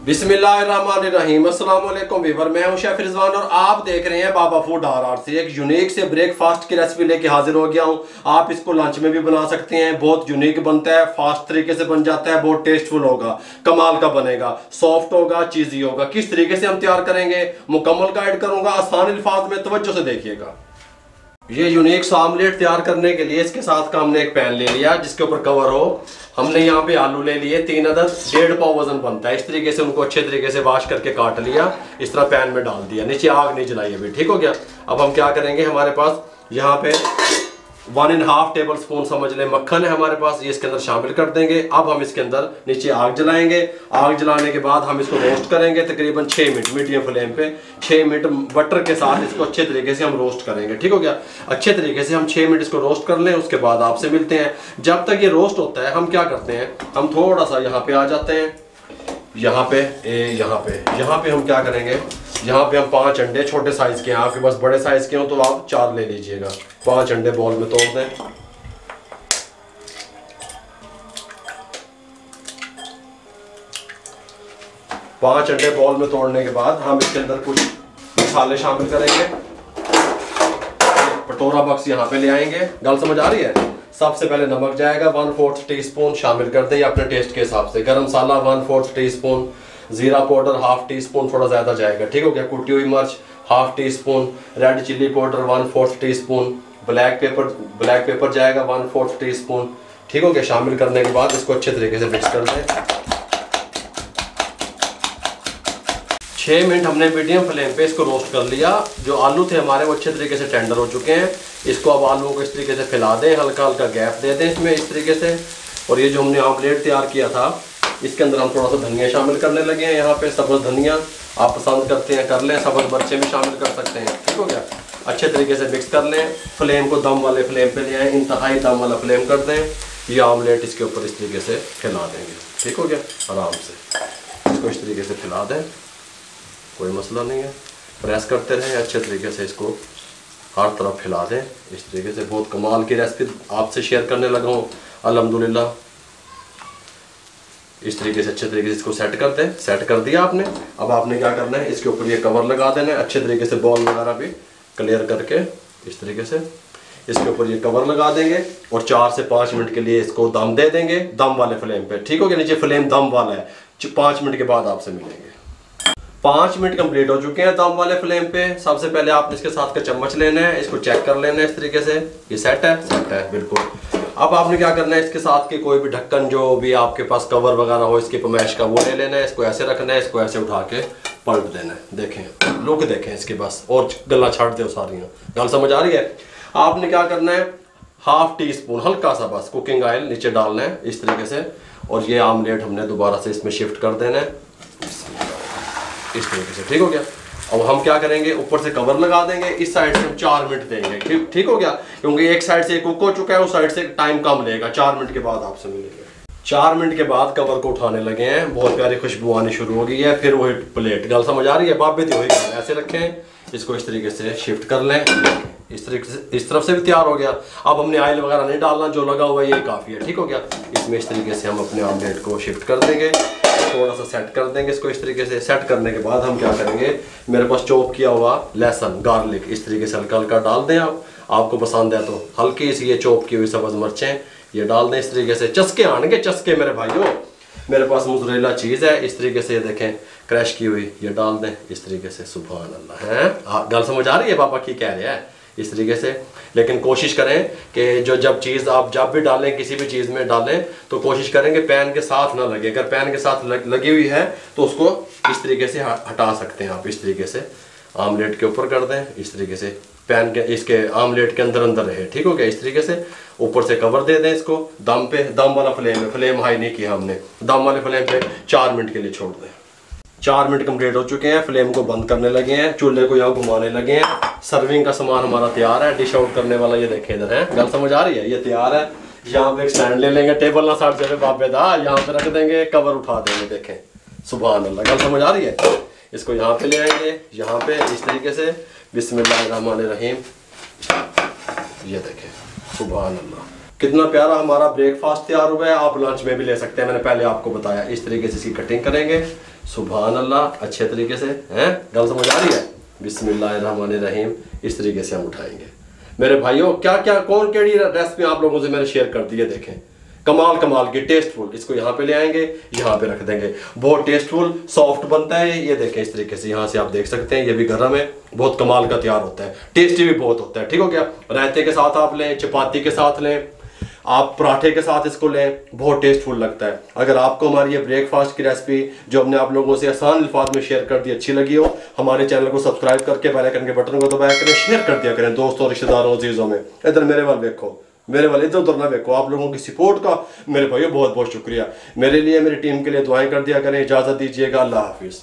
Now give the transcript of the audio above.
बिस्मिल्लाहिर्रहमानिर्रहीम। अस्सलाम वालेकुम वीवर, मैं हूं शेफ रिजवान और आप देख रहे हैं बाबा फूड RR से एक यूनिक से ब्रेकफास्ट की रेसिपी लेके हाजिर हो गया हूं। आप इसको लंच में भी बना सकते हैं, बहुत यूनिक बनता है, फास्ट तरीके से बन जाता है, बहुत टेस्टफुल होगा, कमाल का बनेगा, सॉफ्ट होगा, चीजी होगा। किस तरीके से हम तैयार करेंगे मुकम्मल गाइड करूंगा, आसान अल्फाज में, तवज्जो से देखिएगा। ये यूनिक सा ऑमलेट तैयार करने के लिए इसके साथ का हमने एक पैन ले लिया जिसके ऊपर कवर हो। हमने यहाँ पे आलू ले लिए 3 अदद, 1.5 पाव वजन बनता है। इस तरीके से उनको अच्छे तरीके से वॉश करके काट लिया, इस तरह पैन में डाल दिया, नीचे आग नहीं जलाई अभी, ठीक हो गया। अब हम क्या करेंगे, हमारे पास यहाँ पे 1.5 टेबल स्पून समझ लें मक्खन है हमारे पास, ये इसके अंदर शामिल कर देंगे। अब हम इसके अंदर नीचे आग जलाएंगे। आग जलाने के बाद हम इसको रोस्ट करेंगे तकरीबन 6 मिनट मीडियम फ्लेम पे। 6 मिनट बटर के साथ इसको अच्छे तरीके से हम रोस्ट करेंगे, ठीक हो गया। अच्छे तरीके से हम 6 मिनट इसको रोस्ट कर लें, उसके बाद आपसे मिलते हैं। जब तक ये रोस्ट होता है हम क्या करते हैं, हम थोड़ा सा यहाँ पे आ जाते हैं, यहाँ पे हम क्या करेंगे, यहाँ पे हम 5 अंडे छोटे साइज के हैं, आपके पास बड़े साइज के हो तो आप 4 ले लीजिएगा। 5 अंडे बॉल में तोड़ दें। पांच अंडे बॉल में तोड़ने के बाद हम इसके अंदर कुछ मसाले शामिल करेंगे। कटोरा बक्स यहाँ पे ले आएंगे, गल समझ आ रही है। सबसे पहले नमक जाएगा 1/4 टीस्पून शामिल कर दें अपने टेस्ट के हिसाब से। गरम मसाला 1/4 टीस्पून, जीरा पाउडर 1/2 टीस्पून, थोड़ा ज्यादा जाएगा, ठीक हो गया। कुटी हुई मिर्च 1/2 teaspoon, red chilli powder 1/4 teaspoon, black pepper जाएगा 1/4 टीस्पून, ठीक हो गया। शामिल करने के बाद इसको अच्छे तरीके से मिक्स कर दें। 6 मिनट हमने मीडियम फ्लेम पे इसको रोस्ट कर लिया। जो आलू थे हमारे वो अच्छे तरीके से टेंडर हो चुके हैं। इसको अब आलूओं को इस तरीके से फैला दें, हल्का हल्का गैप दे दें इसमें इस तरीके से। और ये जो हमने ऑमलेट तैयार किया था इसके अंदर हम थोड़ा सा धनिया शामिल करने लगे हैं। यहाँ पे सब्ज़ धनिया आप पसंद करते हैं कर लें, सब्ज़ मिर्चें भी शामिल कर सकते हैं, ठीक हो गया। अच्छे तरीके से मिक्स कर लें। फ्लेम को दम वाले फ्लेम पे ले आएँ, इंतहाई दम वाला फ्लेम कर दें। ये ऑमलेट इसके ऊपर इस तरीके से फैला देंगे, ठीक हो गया। आराम से इसको इस तरीके से फैला दें, कोई मसला नहीं है। प्रेस करते रहें अच्छे तरीके से, इसको हर तरफ फैला दें इस तरीके से। बहुत कमाल की रेसिपी आपसे शेयर करने लगा हूँ अल्हम्दुलिल्लाह। इस तरीके से अच्छे तरीके से इसको सेट कर दें। सेट कर दिया आपने। अब आपने क्या करना है, इसके ऊपर ये कवर लगा देना है अच्छे तरीके से, बॉल वगैरह भी क्लियर करके इस तरीके से इसके ऊपर ये कवर लगा देंगे और 4 से 5 मिनट के लिए इसको दम दे देंगे, दम वाले फ्लेम पे, ठीक हो गया। नीचे फ्लेम दम वाला है। 5 मिनट के बाद आपसे मिलेंगे। 5 मिनट कंप्लीट हो चुके हैं दम वाले फ्लेम पे। सबसे पहले आपने इसके साथ का चम्मच लेना है, इसको चेक कर लेना है इस तरीके से। ये सेट है बिल्कुल। अब आपने क्या करना है, इसके साथ के कोई भी ढक्कन जो भी आपके पास कवर वगैरह हो इसके पमैश का वो ले लेना है। इसको ऐसे रखना है, इसको ऐसे उठा के पलट देना है। देखें लुक देखें इसके, बस और गला छाट दो सारी। गल समझ आ रही है। आपने क्या करना है, 1/2 टीस्पून हल्का सा बस कुकिंग ऑयल नीचे डालना है इस तरीके से। और ये ऑमलेट हमने दोबारा से इसमें शिफ्ट कर देना है इस तरीके से, ठीक हो गया। अब हम क्या करेंगे, ऊपर से कवर लगा देंगे। इस साइड से हम 4 मिनट देंगे, ठीक हो गया। क्योंकि एक साइड से कुक हो चुका है, उस साइड से टाइम कम लेगा। 4 मिनट के बाद आपसे मिलेंगे। 4 मिनट के बाद कवर को उठाने लगे हैं, बहुत प्यारी खुशबू आनी शुरू हो गई है। फिर वही प्लेट, गल समझ आ रही है, बाबे थी वही ऐसे रखें, इसको इस तरीके से शिफ्ट कर लें इस तरीके से। इस तरफ से भी तैयार हो गया। अब हमने ऑयल वगैरह नहीं डालना, जो लगा हुआ है ये काफ़ी है, ठीक हो गया। इसमें इस तरीके से हम अपने ऑमलेट को शिफ्ट कर देंगे, थोड़ा सा सेट कर देंगे इसको इस तरीके से। सेट करने के बाद हम क्या करेंगे, मेरे पास चॉप किया हुआ लहसुन गार्लिक इस तरीके से हल्का हल्का डाल दें। आपको पसंद है तो हल्की सी ये चॉप की हुई सब्ज़ मिर्चें ये डाल दें इस तरीके से। चस्के आएंगे चस्के मेरे भाइयों। मेरे पास मोज़रेला चीज़ है इस तरीके से, ये देखें क्रश की हुई, ये डाल दें इस तरीके से। सुभान अल्लाह है, गल समझ आ रही है पापा की कह रहे हैं इस तरीके से। लेकिन कोशिश करें कि जो जब चीज़ आप जब भी डालें किसी भी चीज़ में डालें तो कोशिश करें कि पैन के साथ ना लगे। अगर पैन के साथ लगी हुई है तो उसको इस तरीके से हटा सकते हैं आप। इस तरीके से आमलेट के ऊपर कर दें इस तरीके से, पैन के इसके आमलेट के अंदर रहे, ठीक हो गया। इस तरीके से ऊपर से कवर दे दें इसको। दम पे, दम वाला फ्लेम है, फ्लेम हाई नहीं किया हमने, दम वाले फ्लेम पे 4 मिनट के लिए छोड़ दें। 4 मिनट कंप्लीट हो चुके हैं, फ्लेम को बंद करने लगे हैं, चूल्हे को यहाँ घुमाने लगे हैं। सर्विंग का सामान हमारा तैयार है, डिश आउट करने वाला ये देखें इधर है, गल समझ आ रही है, ये तैयार है। यहाँ पे एक स्टैंड ले लेंगे, टेबल ना साइड से बाबे दा, यहाँ पे रख देंगे, कवर उठा देंगे, देखें सुभान अल्लाह, गल समझ आ रही है। इसको यहाँ पे ले आएंगे, यहाँ पे इस तरीके से बिस्मिल्लाहिर्रहमानिर्रहीम, ये देखें सुभान अल्लाह। कितना प्यारा हमारा ब्रेकफास्ट तैयार हुआ है। आप लंच में भी ले सकते हैं, मैंने पहले आपको बताया। इस तरीके से इसकी कटिंग करेंगे, सुभान अल्लाह, अच्छे तरीके से हैं, गल समझ आ रही है। बिस्मिल्लाहिर्रहमानिर्रहीम, इस तरीके से हम उठाएंगे मेरे भाइयों। क्या क्या कौन केड़ी रेसिपी आप लोगों से मैंने शेयर कर दी है, देखें कमाल कमाल की, टेस्टफुल। इसको यहाँ पे ले आएंगे, यहाँ पे रख देंगे, बहुत टेस्टफुल सॉफ्ट बनता है ये देखें इस तरीके से। यहाँ से आप देख सकते हैं ये भी गर्म है, बहुत कमाल का तैयार होता है, टेस्टी भी बहुत होता है। ठीक हो गया। रायते के साथ आप लें, चपाती के साथ लें, आप पराठे के साथ इसको लें, बहुत टेस्टफुल लगता है। अगर आपको हमारी ये ब्रेकफास्ट की रेसिपी जो हमने आप लोगों से आसान अल्फाज में शेयर कर दी अच्छी लगी हो, हमारे चैनल को सब्सक्राइब करके बेल आइकन के बटन को दबाया करें, शेयर कर दिया करें दोस्तों, रिश्तेदारों, अजीजों में। इधर मेरे वाल देखो, मेरे वाले इधर उधर ना देखो। आप लोगों की सपोर्ट का मेरे भाइयों बहुत बहुत शुक्रिया। मेरे लिए, मेरी टीम के लिए दुआएं कर दिया करें। इजाज़त दीजिएगा, अल्लाह हाफिज़।